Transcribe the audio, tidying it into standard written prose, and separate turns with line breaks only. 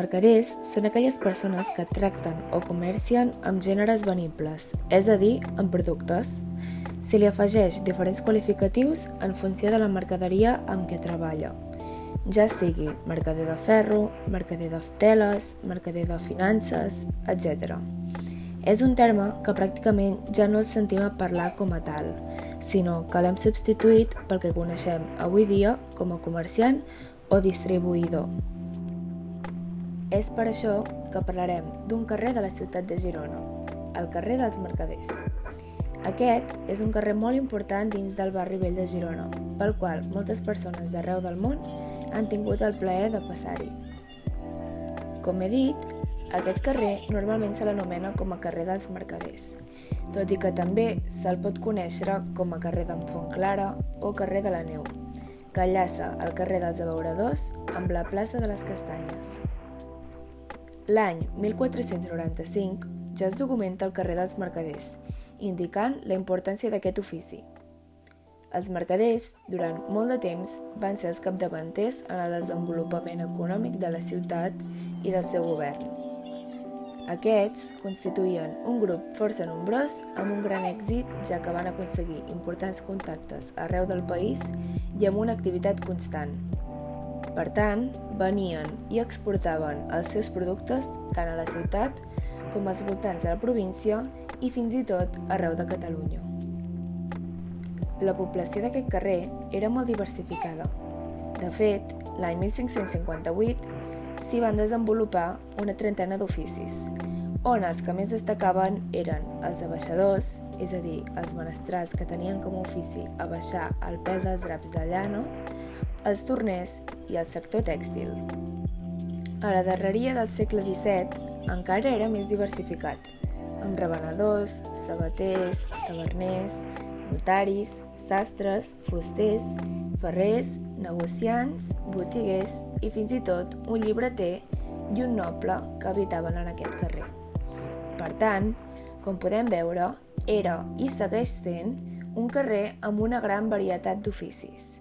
mercaders són aquelles persones que tracten o comercien amb gèneres venibles, és a dir, amb productes. Se li afegeix diferents qualificatius en funció de la mercaderia amb què treballa, ja sigui mercader de ferro, mercader de teles, mercader de finances, etc. És un terme que pràcticament ja no el sentim a parlar com a tal, sinó que l'hem substituït pel que coneixem avui dia com a comerciant o distribuïdor. És per això que parlarem d'un carrer de la ciutat de Girona, el carrer dels Mercaders. Aquest és un carrer molt important dins del barri vell de Girona, pel qual moltes persones d'arreu del món han tingut el plaer de passar-hi. Com he dit, aquest carrer normalment se l'anomena com a carrer dels Mercaders, tot i que també se'l pot conèixer com a carrer d'en Fontclara o carrer de la Neu, que enllaça el carrer dels Abeuradors amb la plaça de les Castanyes. L'any 1495 ja es documenta el carrer dels Mercaders, indicant la importància d'aquest ofici. Els mercaders, durant molt de temps, van ser els capdavanters en el desenvolupament econòmic de la ciutat i del seu govern. Aquests constituïen un grup força nombrós amb un gran èxit, ja que van aconseguir importants contactes arreu del país i amb una activitat constant. Per tant, venien i exportaven els seus productes tant a la ciutat com als voltants de la província i fins i tot arreu de Catalunya. La població d'aquest carrer era molt diversificada. De fet, l'any 1558 s'hi van desenvolupar una trentena d'oficis, on els que més destacaven eren els abaixadors, és a dir, els menestrals que tenien com a ofici abaixar el pèl dels draps de llana, els torners i el sector tèxtil. A la darreria del segle XVII encara era més diversificat, amb revenedors, sabaters, taverners, notaris, sastres, fusters, ferrers, negociants, botiguers i fins i tot un llibreter i un noble que habitaven en aquest carrer. Per tant, com podem veure, era i segueix sent un carrer amb una gran varietat d'oficis.